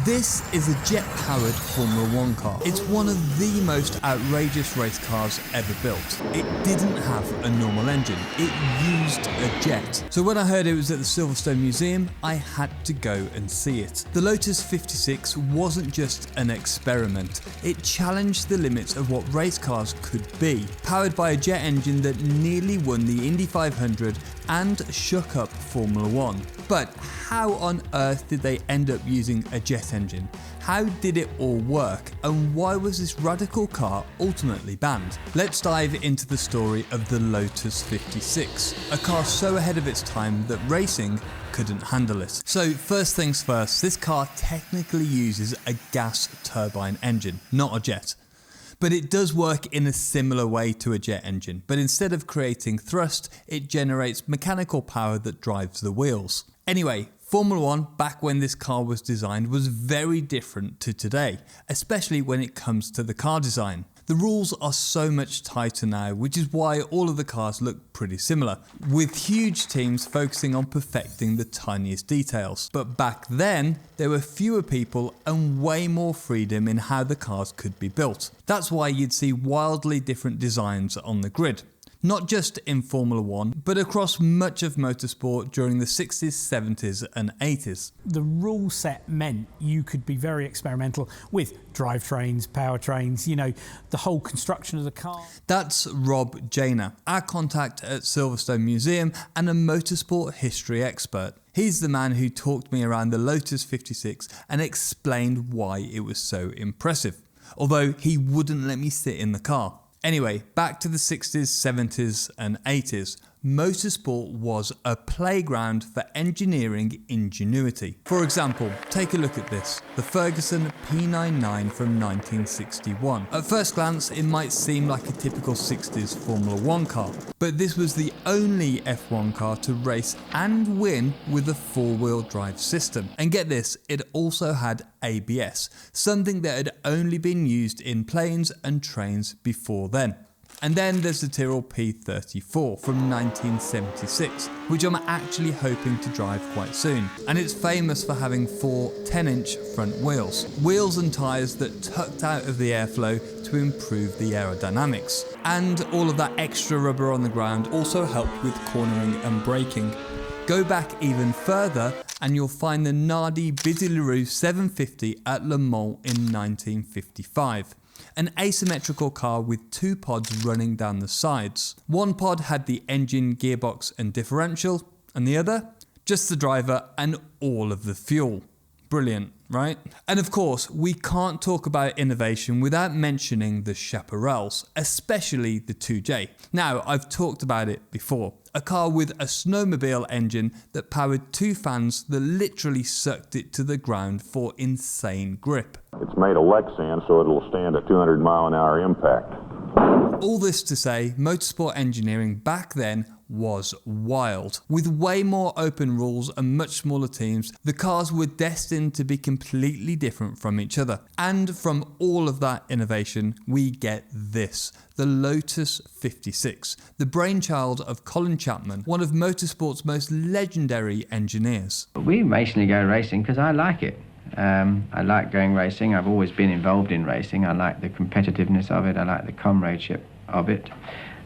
This is a jet-powered Formula One car. It's one of the most outrageous race cars ever built. It didn't have a normal engine, it used a jet. So when I heard it was at the Silverstone Museum, I had to go and see it. The Lotus 56 wasn't just an experiment, it challenged the limits of what race cars could be. Powered by a jet engine that nearly won the Indy 500 and shook up Formula One. But how on earth did they end up using a jet engine? How did it all work? And why was this radical car ultimately banned? Let's dive into the story of the Lotus 56, a car so ahead of its time that racing couldn't handle it. So first things first, this car technically uses a gas turbine engine, not a jet. But it does work in a similar way to a jet engine, but instead of creating thrust, it generates mechanical power that drives the wheels. Anyway, Formula One, back when this car was designed, was very different to today, especially when it comes to the car design. The rules are so much tighter now, which is why all of the cars look pretty similar, with huge teams focusing on perfecting the tiniest details. But back then, there were fewer people and way more freedom in how the cars could be built. That's why you'd see wildly different designs on the grid. Not just in Formula One, but across much of motorsport during the 60s, 70s and 80s. The rule set meant you could be very experimental with drivetrains, powertrains, the whole construction of the car. That's Rob Janer, our contact at Silverstone Museum and a motorsport history expert. He's the man who talked me around the Lotus 56 and explained why it was so impressive, although he wouldn't let me sit in the car. Anyway, back to the 60s, 70s and 80s, motorsport was a playground for engineering ingenuity. For example, take a look at this, the Ferguson P99 from 1961. At first glance, it might seem like a typical 60s Formula One car, but this was the only F1 car to race and win with a four-wheel drive system. And get this, it also had ABS, something that had only been used in planes and trains before then. And then there's the Tyrrell P34 from 1976, which I'm actually hoping to drive quite soon. And it's famous for having four 10-inch front wheels. Wheels and tyres that tucked out of the airflow to improve the aerodynamics. And all of that extra rubber on the ground also helped with cornering and braking. Go back even further and you'll find the Nardi Bizileroux 750 at Le Mans in 1955. An asymmetrical car with two pods running down the sides. One pod had the engine, gearbox and differential, and the other, just the driver and all of the fuel. Brilliant, right? And of course, we can't talk about innovation without mentioning the Chaparrals, especially the 2J. Now, I've talked about it before. A car with a snowmobile engine that powered two fans that literally sucked it to the ground for insane grip. It's made of Lexan so it'll stand a 200 mile an hour impact. All this to say, motorsport engineering back then was wild. With way more open rules and much smaller teams, the cars were destined to be completely different from each other. And from all of that innovation, we get this, the Lotus 56, the brainchild of Colin Chapman, one of motorsport's most legendary engineers. We basically go racing because I like it. I like going racing. I've always been involved in racing. I like the competitiveness of it. I like the comradeship of it.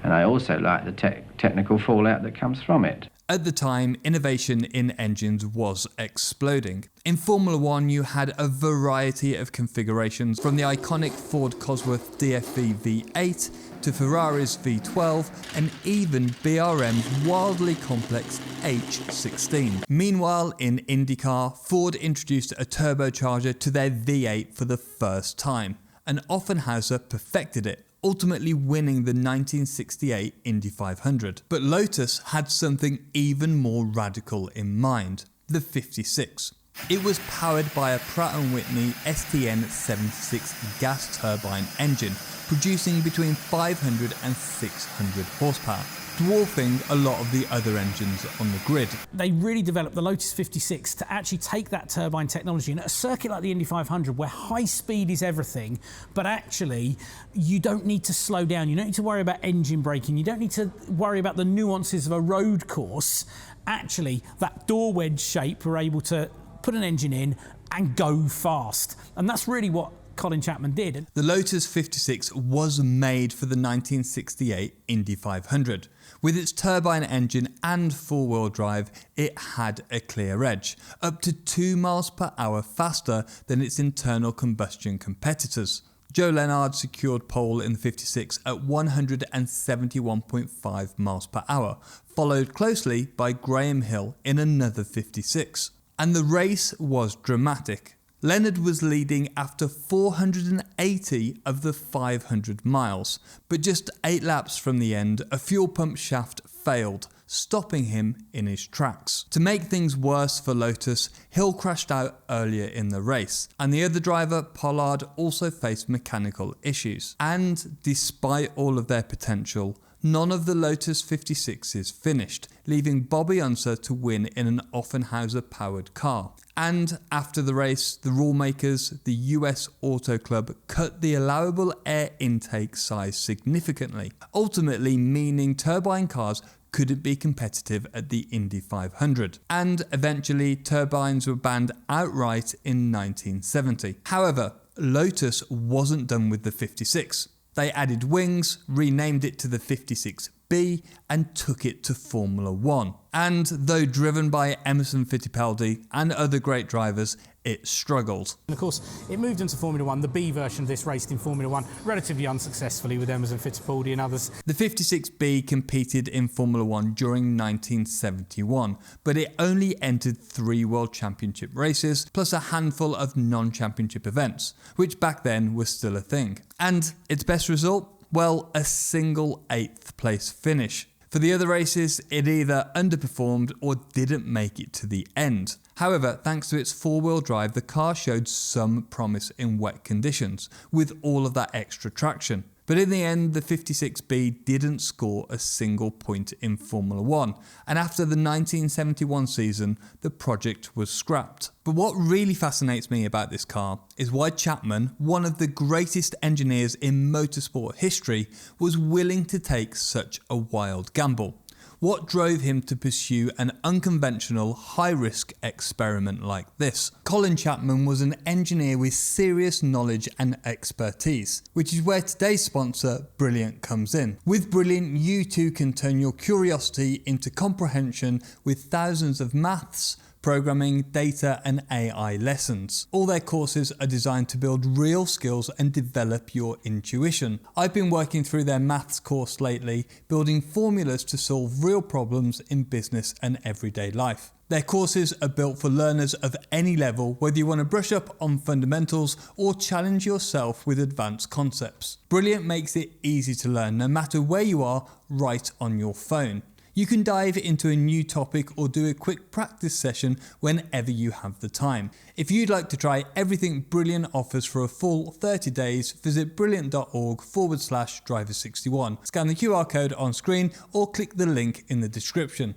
And I also like the technical fallout that comes from it. At the time, innovation in engines was exploding. In Formula One, you had a variety of configurations, from the iconic Ford Cosworth DFV V8 to Ferrari's V12 and even BRM's wildly complex H16. Meanwhile, in IndyCar, Ford introduced a turbocharger to their V8 for the first time, and Offenhauser perfected it, ultimately winning the 1968 Indy 500. But Lotus had something even more radical in mind, the 56. It was powered by a Pratt & Whitney STN76 gas turbine engine, producing between 500 and 600 horsepower, dwarfing a lot of the other engines on the grid. They really developed the Lotus 56 to actually take that turbine technology, and at a circuit like the Indy 500 where high speed is everything, but actually you don't need to slow down, you don't need to worry about engine braking, you don't need to worry about the nuances of a road course. Actually, that door wedge shape, we're able to put an engine in and go fast. And that's really what Colin Chapman did. The Lotus 56 was made for the 1968 Indy 500. With its turbine engine and four-wheel drive, it had a clear edge, up to 2 miles per hour faster than its internal combustion competitors. Joe Lennard secured pole in the 56 at 171.5 miles per hour, followed closely by Graham Hill in another 56. And the race was dramatic. Leonard was leading after 480 of the 500 miles, but just 8 laps from the end, a fuel pump shaft failed, stopping him in his tracks. To make things worse for Lotus, Hill crashed out earlier in the race, and the other driver, Pollard, also faced mechanical issues. And despite all of their potential, none of the Lotus 56s finished, leaving Bobby Unser to win in an Offenhauser-powered car. And after the race, the rule makers, the US Auto Club, cut the allowable air intake size significantly, ultimately meaning turbine cars couldn't be competitive at the Indy 500. And eventually, turbines were banned outright in 1970. However, Lotus wasn't done with the 56. They added wings, renamed it to the 56B, and took it to Formula 1. And though driven by Emerson Fittipaldi and other great drivers, it struggled. And of course, it moved into Formula 1. The B version of this raced in Formula 1 relatively unsuccessfully with Emerson Fittipaldi and others. The 56B competed in Formula 1 during 1971, but it only entered 3 World Championship races, plus a handful of non-championship events, which back then was still a thing. And its best result? Well, a single 8th place finish. For the other races, it either underperformed or didn't make it to the end. However, thanks to its four-wheel drive, the car showed some promise in wet conditions, with all of that extra traction. But in the end, the 56B didn't score a single point in Formula 1, and after the 1971 season, the project was scrapped. But what really fascinates me about this car is why Chapman, one of the greatest engineers in motorsport history, was willing to take such a wild gamble. What drove him to pursue an unconventional, high-risk experiment like this? Colin Chapman was an engineer with serious knowledge and expertise, which is where today's sponsor, Brilliant, comes in. With Brilliant, you too can turn your curiosity into comprehension with thousands of maths, programming, data and AI lessons. All their courses are designed to build real skills and develop your intuition. I've been working through their maths course lately, building formulas to solve real problems in business and everyday life. Their courses are built for learners of any level, whether you want to brush up on fundamentals or challenge yourself with advanced concepts. Brilliant makes it easy to learn no matter where you are, right on your phone. You can dive into a new topic or do a quick practice session whenever you have the time. If you'd like to try everything Brilliant offers for a full 30 days, visit brilliant.org/driver61. Scan the QR code on screen or click the link in the description.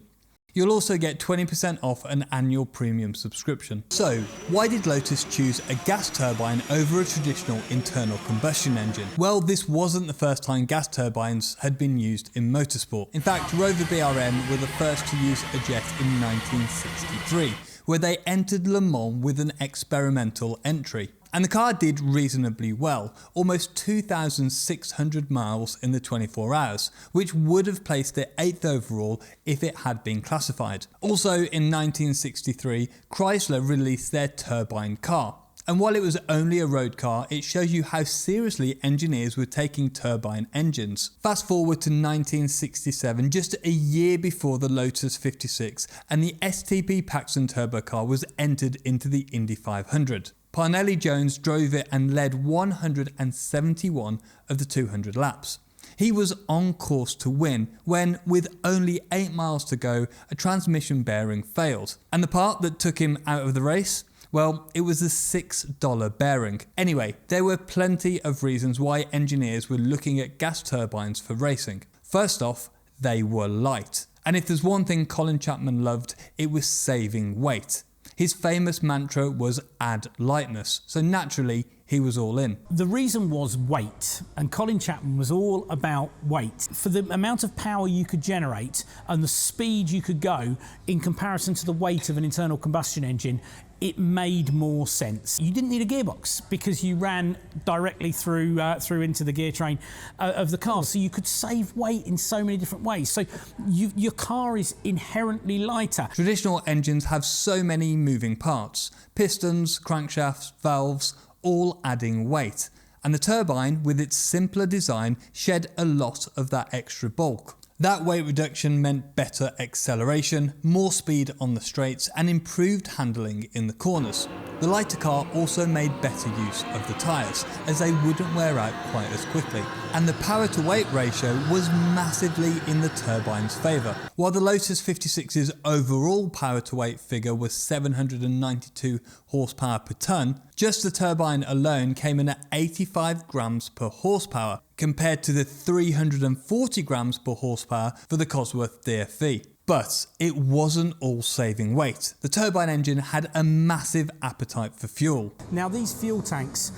You'll also get 20% off an annual premium subscription. So, why did Lotus choose a gas turbine over a traditional internal combustion engine? Well, this wasn't the first time gas turbines had been used in motorsport. In fact, Rover BRM were the first to use a jet in 1963, where they entered Le Mans with an experimental entry. And the car did reasonably well, almost 2,600 miles in the 24 hours, which would have placed it 8th overall if it had been classified. Also in 1963, Chrysler released their turbine car. And while it was only a road car, it shows you how seriously engineers were taking turbine engines. Fast forward to 1967, just a year before the Lotus 56, and the STP Paxton turbo car was entered into the Indy 500. Parnelli Jones drove it and led 171 of the 200 laps. He was on course to win when, with only 8 miles to go, a transmission bearing failed. And the part that took him out of the race? Well, it was a $6 bearing. Anyway, there were plenty of reasons why engineers were looking at gas turbines for racing. First off, they were light. And if there's one thing Colin Chapman loved, it was saving weight. His famous mantra was add lightness, so naturally he was all in. The reason was weight, and Colin Chapman was all about weight. For the amount of power you could generate and the speed you could go in comparison to the weight of an internal combustion engine, it made more sense. You didn't need a gearbox because you ran directly through into the gear train of the car, so you could save weight in so many different ways. So your car is inherently lighter. Traditional engines have so many moving parts: pistons, crankshafts, valves, all adding weight. And the turbine, with its simpler design, shed a lot of that extra bulk. That weight reduction meant better acceleration, more speed on the straights, and improved handling in the corners. The lighter car also made better use of the tyres, as they wouldn't wear out quite as quickly. And the power to weight ratio was massively in the turbine's favour. While the Lotus 56's overall power to weight figure was 792 horsepower per tonne, just the turbine alone came in at 85 grams per horsepower, compared to the 340 grams per horsepower for the Cosworth DFV. But it wasn't all saving weight. The turbine engine had a massive appetite for fuel. Now these fuel tanks,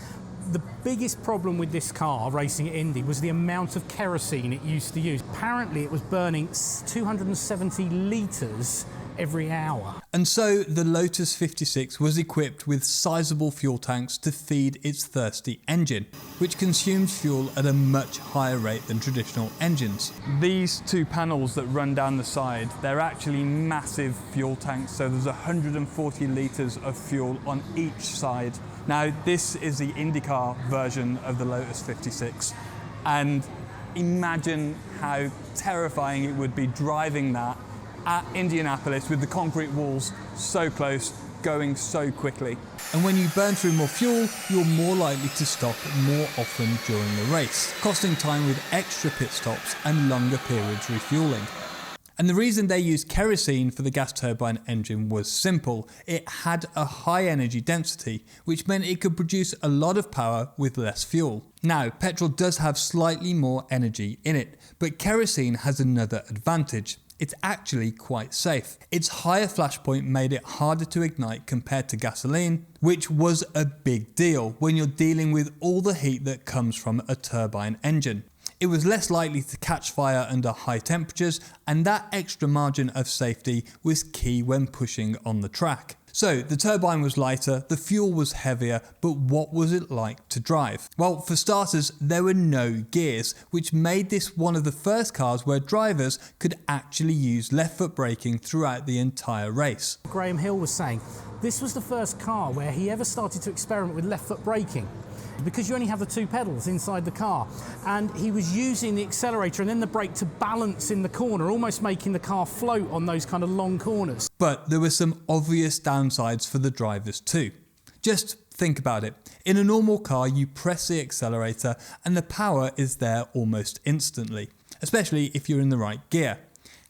the biggest problem with this car racing at Indy was the amount of kerosene it used to use. Apparently it was burning 270 litres every hour. And so the Lotus 56 was equipped with sizable fuel tanks to feed its thirsty engine, which consumes fuel at a much higher rate than traditional engines. These two panels that run down the side, they're actually massive fuel tanks, so there's 140 litres of fuel on each side. Now this is the IndyCar version of the Lotus 56, and imagine how terrifying it would be driving that at Indianapolis with the concrete walls so close, going so quickly. And when you burn through more fuel, you're more likely to stop more often during the race, costing time with extra pit stops and longer periods refueling. And the reason they used kerosene for the gas turbine engine was simple. It had a high energy density, which meant it could produce a lot of power with less fuel. Now, petrol does have slightly more energy in it, but kerosene has another advantage. It's actually quite safe. Its higher flashpoint made it harder to ignite compared to gasoline, which was a big deal when you're dealing with all the heat that comes from a turbine engine. It was less likely to catch fire under high temperatures, and that extra margin of safety was key when pushing on the track. So the turbine was lighter, the fuel was heavier, but what was it like to drive? Well, for starters, there were no gears, which made this one of the first cars where drivers could actually use left foot braking throughout the entire race. Graham Hill was saying this was the first car where he ever started to experiment with left foot braking, because you only have the two pedals inside the car, and he was using the accelerator and then the brake to balance in the corner, almost making the car float on those kind of long corners. But there were some obvious downsides for the drivers too. Just think about it. In a normal car, you press the accelerator and the power is there almost instantly, especially if you're in the right gear.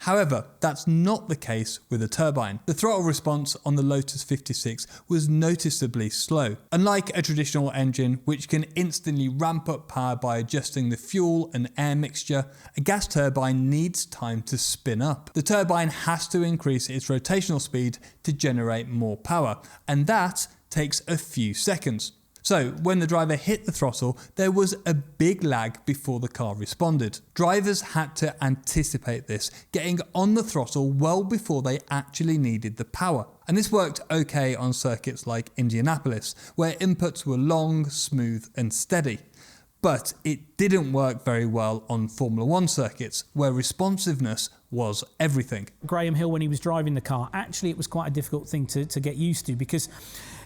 However, that's not the case with a turbine. The throttle response on the Lotus 56 was noticeably slow. Unlike a traditional engine, which can instantly ramp up power by adjusting the fuel and air mixture, a gas turbine needs time to spin up. The turbine has to increase its rotational speed to generate more power, and that takes a few seconds. So when the driver hit the throttle, there was a big lag before the car responded. Drivers had to anticipate this, getting on the throttle well before they actually needed the power. And this worked okay on circuits like Indianapolis, where inputs were long, smooth and steady. But it didn't work very well on Formula 1 circuits, where responsiveness was everything. Graham Hill, when he was driving the car, actually it was quite a difficult thing to get used to, because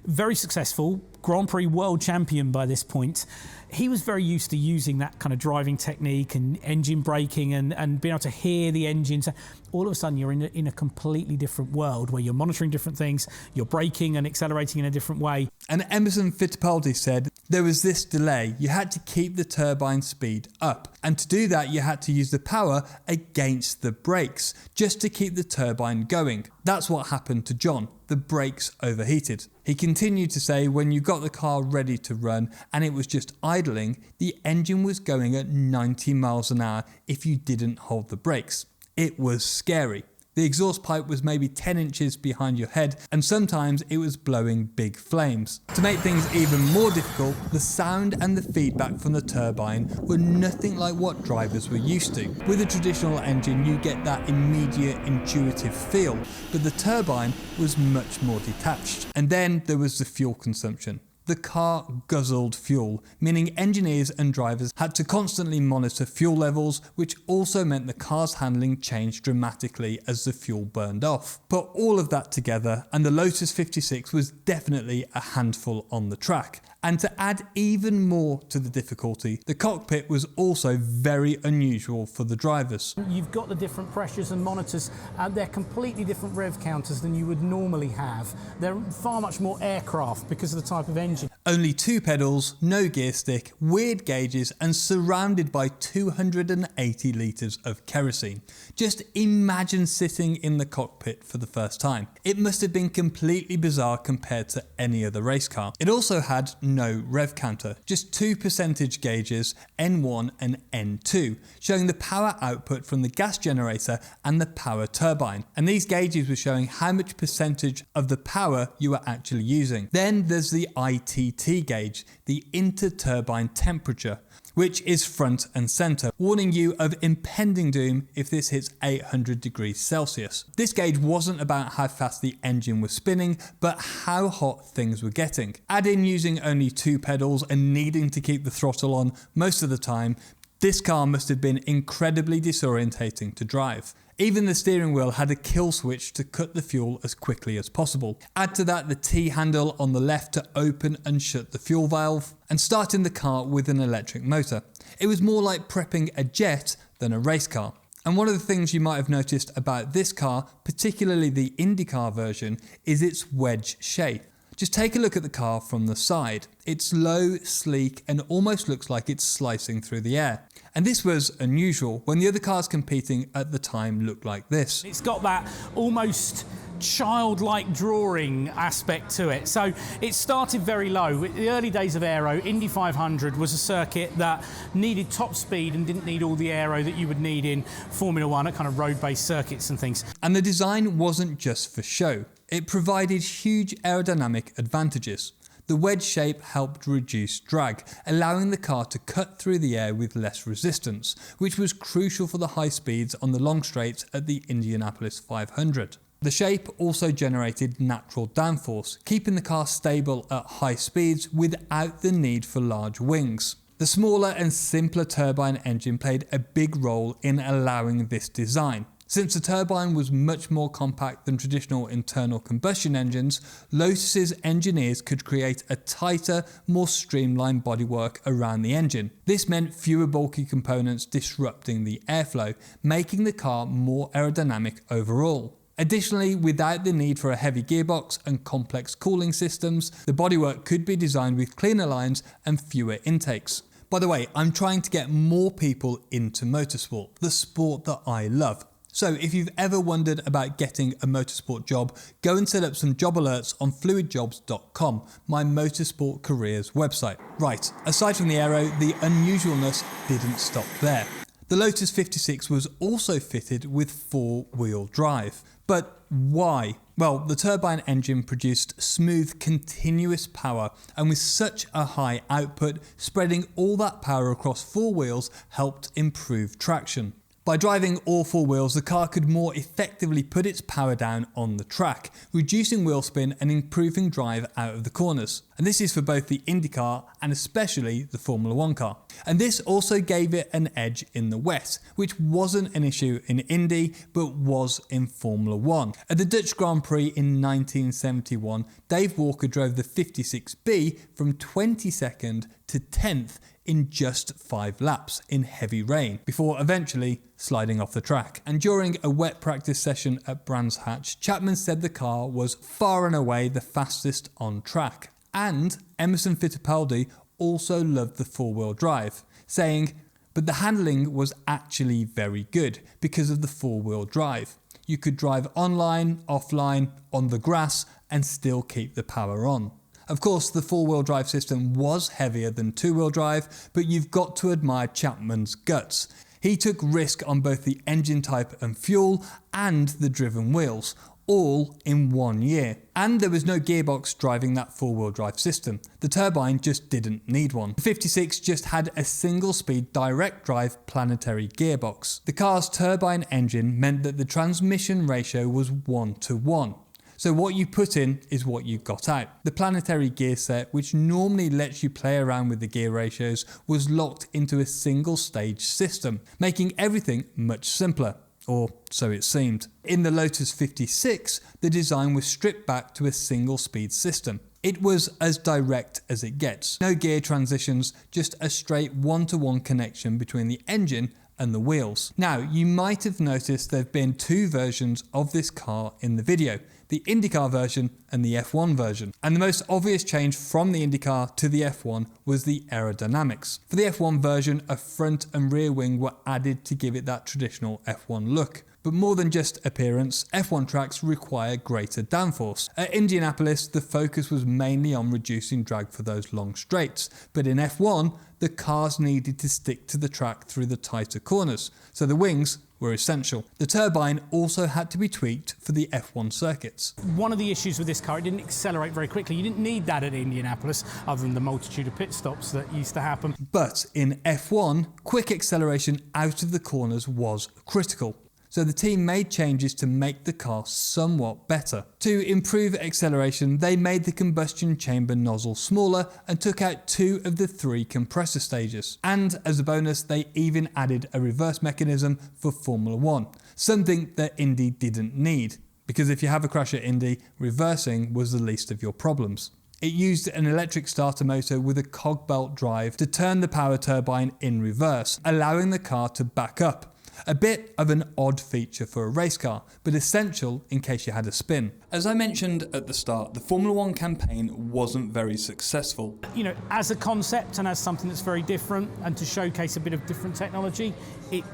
very successful, Grand Prix world champion by this point, he was very used to using that kind of driving technique and engine braking and being able to hear the engines. All of a sudden you're in a completely different world where you're monitoring different things, you're braking and accelerating in a different way. And Emerson Fittipaldi said there was this delay. You had to keep the turbine speed up, and to do that you had to use the power against the brakes just to keep the turbine going. That's what happened to John. The brakes overheated. He continued to say when you got the car ready to run and it was just idling, the engine was going at 90 miles an hour if you didn't hold the brakes. It was scary. The exhaust pipe was maybe 10 inches behind your head, and sometimes it was blowing big flames. To make things even more difficult, the sound and the feedback from the turbine were nothing like what drivers were used to. With a traditional engine, you get that immediate intuitive feel, but the turbine was much more detached. And then there was the fuel consumption. The car guzzled fuel, meaning engineers and drivers had to constantly monitor fuel levels, which also meant the car's handling changed dramatically as the fuel burned off. Put all of that together and the Lotus 56 was definitely a handful on the track. And to add even more to the difficulty, the cockpit was also very unusual for the drivers. You've got the different pressures and monitors, and they're completely different rev counters than you would normally have. They're far much more aircraft because of the type of engine. Only 2 pedals, no gear stick, weird gauges, and surrounded by 280 litres of kerosene. Just imagine sitting in the cockpit for the first time. It must have been completely bizarre compared to any other race car. It also had no rev counter, just 2 percentage gauges, N1 and N2, showing the power output from the gas generator and the power turbine. And these gauges were showing how much percentage of the power you were actually using. Then there's the ITT gauge, the inter-turbine temperature, which is front and center, warning you of impending doom if this hits 800 degrees Celsius. This gauge wasn't about how fast the engine was spinning, but how hot things were getting. Add in using only 2 pedals and needing to keep the throttle on most of the time, this car must have been incredibly disorientating to drive. Even the steering wheel had a kill switch to cut the fuel as quickly as possible. Add to that the T-handle on the left to open and shut the fuel valve, and starting the car with an electric motor. It was more like prepping a jet than a race car. And one of the things you might have noticed about this car, particularly the IndyCar version, is its wedge shape. Just take a look at the car from the side. It's low, sleek, and almost looks like it's slicing through the air. And this was unusual when the other cars competing at the time looked like this. It's got that almost childlike drawing aspect to it. So it started very low. In the early days of aero, Indy 500 was a circuit that needed top speed and didn't need all the aero that you would need in Formula One at kind of road-based circuits and things. And the design wasn't just for show. It provided huge aerodynamic advantages. The wedge shape helped reduce drag, allowing the car to cut through the air with less resistance, which was crucial for the high speeds on the long straights at the Indianapolis 500. The shape also generated natural downforce, keeping the car stable at high speeds without the need for large wings. The smaller and simpler turbine engine played a big role in allowing this design. Since the turbine was much more compact than traditional internal combustion engines, Lotus's engineers could create a tighter, more streamlined bodywork around the engine. This meant fewer bulky components disrupting the airflow, making the car more aerodynamic overall. Additionally, without the need for a heavy gearbox and complex cooling systems, the bodywork could be designed with cleaner lines and fewer intakes. By the way, I'm trying to get more people into motorsport, the sport that I love. So if you've ever wondered about getting a motorsport job, go and set up some job alerts on fluidjobs.com, my motorsport careers website. Right, aside from the aero, the unusualness didn't stop there. The Lotus 56 was also fitted with 4-wheel drive. But why? Well, the turbine engine produced smooth, continuous power, and with such a high output, spreading all that power across 4 wheels helped improve traction. By driving all 4 wheels, the car could more effectively put its power down on the track, reducing wheel spin and improving drive out of the corners. And this is for both the IndyCar and especially the Formula One car. And this also gave it an edge in the wet, which wasn't an issue in Indy, but was in Formula One. At the Dutch Grand Prix in 1971, Dave Walker drove the 56B from 22nd to 10th in just 5 laps in heavy rain, before eventually sliding off the track. And during a wet practice session at Brands Hatch, Chapman said the car was far and away the fastest on track. And Emerson Fittipaldi also loved the 4-wheel drive, saying, but the handling was actually very good because of the 4-wheel drive. You could drive online, offline, on the grass, and still keep the power on. Of course, the 4-wheel drive system was heavier than 2-wheel drive, but you've got to admire Chapman's guts. He took risk on both the engine type and fuel and the driven wheels, all in 1 year. And there was no gearbox driving that four-wheel drive system. The turbine just didn't need one. The 56 just had a single-speed direct drive planetary gearbox. The car's turbine engine meant that the transmission ratio was 1:1. So what you put in is what you got out. The planetary gear set, which normally lets you play around with the gear ratios, was locked into a single stage system, making everything much simpler. Or so it seemed. In the Lotus 56, the design was stripped back to a single speed system. It was as direct as it gets. No gear transitions, just a straight 1:1 connection between the engine and the wheels. Now, you might have noticed there have been two versions of this car in the video, the IndyCar version and the F1 version. And the most obvious change from the IndyCar to the F1 was the aerodynamics. For the F1 version, a front and rear wing were added to give it that traditional F1 look. But more than just appearance, F1 tracks require greater downforce. At Indianapolis, the focus was mainly on reducing drag for those long straights, but in F1, the cars needed to stick to the track through the tighter corners, so the wings were essential. The turbine also had to be tweaked for the F1 circuits. One of the issues with this car, it didn't accelerate very quickly. You didn't need that at Indianapolis, other than the multitude of pit stops that used to happen. But in F1, quick acceleration out of the corners was critical. So the team made changes to make the car somewhat better. To improve acceleration, they made the combustion chamber nozzle smaller and took out 2 of the 3 compressor stages. And as a bonus, they even added a reverse mechanism for Formula 1, something that Indy didn't need, because if you have a crash at Indy, reversing was the least of your problems. It used an electric starter motor with a cog belt drive to turn the power turbine in reverse, allowing the car to back up. A bit of an odd feature for a race car, but essential in case you had a spin. As I mentioned at the start, the Formula 1 campaign wasn't very successful. You know, as a concept and as something that's very different and to showcase a bit of different technology,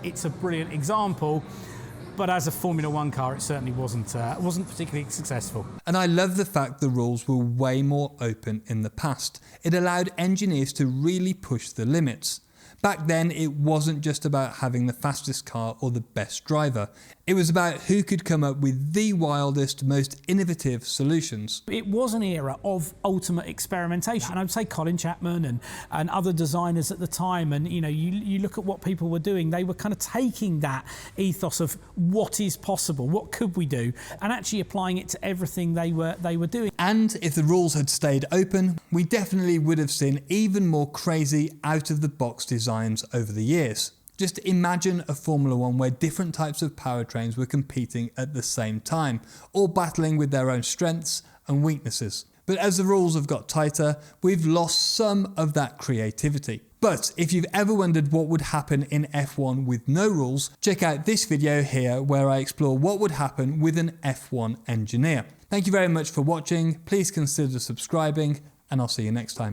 it's a brilliant example. But as a Formula 1 car, it certainly wasn't particularly successful. And I love the fact the rules were way more open in the past. It allowed engineers to really push the limits. Back then, it wasn't just about having the fastest car or the best driver. It was about who could come up with the wildest, most innovative solutions. It was an era of ultimate experimentation. And I would say Colin Chapman and other designers at the time, and you look at what people were doing, they were kind of taking that ethos of what is possible, what could we do, and actually applying it to everything they were doing. And if the rules had stayed open, we definitely would have seen even more crazy out-of-the-box designs over the years. Just imagine a Formula 1 where different types of powertrains were competing at the same time, all battling with their own strengths and weaknesses. But as the rules have got tighter, we've lost some of that creativity. But if you've ever wondered what would happen in F1 with no rules, check out this video here where I explore what would happen with an F1 engineer. Thank you very much for watching, please consider subscribing, and I'll see you next time.